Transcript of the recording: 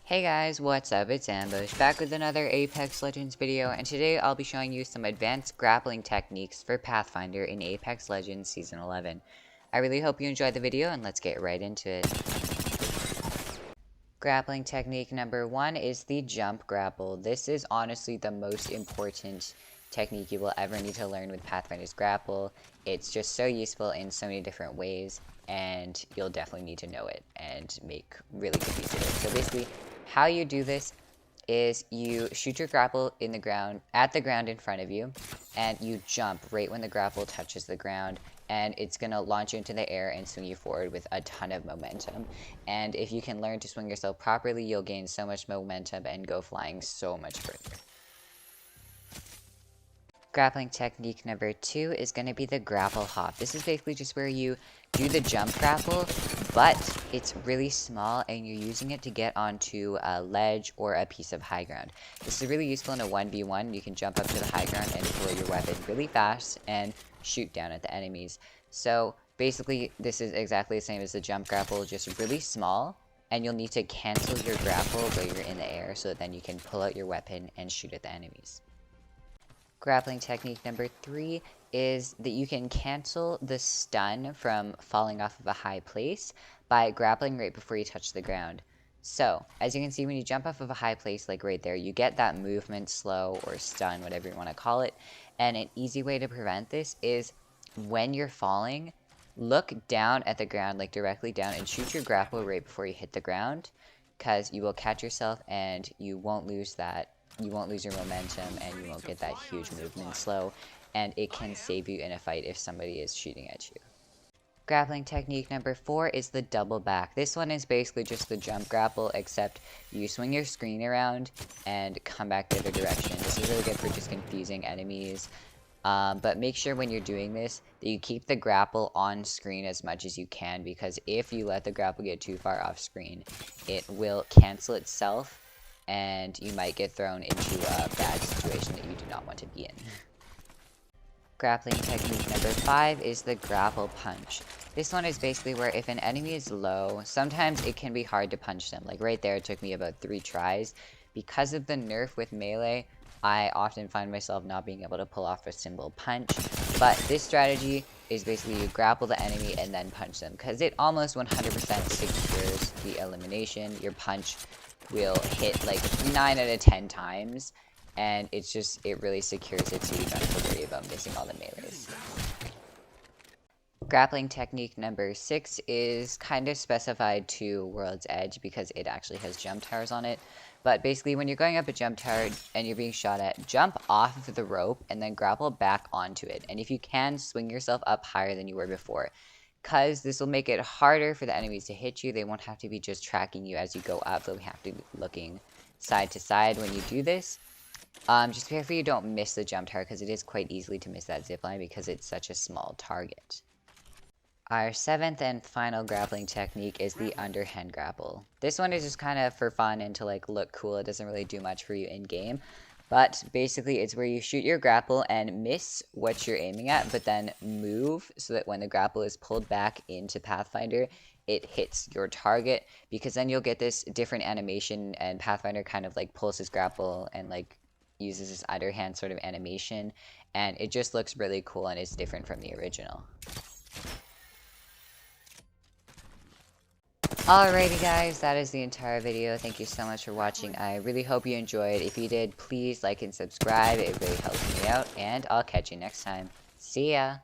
Hey guys, what's up? It's Ambush, back with another Apex Legends video, and today I'll be showing you some advanced grappling techniques for Pathfinder in Apex Legends Season 11. I really hope you enjoyed the video, and let's get right into it. Grappling technique number 1 is the jump grapple. This is honestly the most important technique you will ever need to learn with Pathfinder's grapple. It's just so useful in so many different ways, and you'll definitely need to know it and make really good use of it. So basically, how you do this is you shoot your grapple in the ground, at the ground in front of you, and you jump right when the grapple touches the ground, and it's going to launch you into the air and swing you forward with a ton of momentum. And if you can learn to swing yourself properly, you'll gain so much momentum and go flying so much further. Grappling technique number 2 is going to be the grapple hop. This is basically just where you do the jump grapple, but it's really small and you're using it to get onto a ledge or a piece of high ground. This is really useful in a 1v1. You can jump up to the high ground and pull your weapon really fast and shoot down at the enemies. So basically this is exactly the same as the jump grapple, just really small, and you'll need to cancel your grapple while you're in the air so that then you can pull out your weapon and shoot at the enemies. Grappling technique number 3 is that you can cancel the stun from falling off of a high place by grappling right before you touch the ground. So, as you can see, when you jump off of a high place, like right there, you get that movement slow or stun, whatever you want to call it. And an easy way to prevent this is when you're falling, look down at the ground, like directly down, and shoot your grapple right before you hit the ground, because you will catch yourself and you won't lose your momentum, and you won't get that huge movement slow, and it can save you in a fight if somebody is shooting at you. Grappling technique number 4 is the double back. This one is basically just the jump grapple, except you swing your screen around and come back the other direction. This is really good for just confusing enemies. But make sure when you're doing this that you keep the grapple on screen as much as you can, because if you let the grapple get too far off screen, it will cancel itself and you might get thrown into a bad situation that you do not want to be in. Grappling technique number 5 is the Grapple Punch. This one is basically where if an enemy is low, sometimes it can be hard to punch them. Like right there, it took me about 3 tries. Because of the nerf with melee, I often find myself not being able to pull off a simple punch. But this strategy is basically you grapple the enemy and then punch them, because it almost 100% secures the elimination. Your punch will hit like 9 out of 10 times, and it really secures it so you don't have to worry about missing all the melees. Grappling technique number 6 is kind of specified to World's Edge because it actually has jump towers on it. But basically when you're going up a jump tower and you're being shot at, jump off of the rope and then grapple back onto it. And if you can, swing yourself up higher than you were before, because this will make it harder for the enemies to hit you. They won't have to be just tracking you as you go up. They'll have to be looking side to side when you do this. Just be careful you don't miss the jump tower, because it is quite easily to miss that zipline because it's such a small target. Our 7th and final grappling technique is the Underhand grapple. This one is just kind of for fun and to like look cool. It doesn't really do much for you in game. But basically it's where you shoot your grapple and miss what you're aiming at, but then move so that when the grapple is pulled back into Pathfinder, it hits your target, because then you'll get this different animation, and Pathfinder kind of like pulls his grapple and like uses this underhand sort of animation, and it just looks really cool and is different from the original. Alrighty guys, that is the entire video. Thank you so much for watching. I really hope you enjoyed. If you did, please like and subscribe. It really helps me out, and I'll catch you next time. See ya!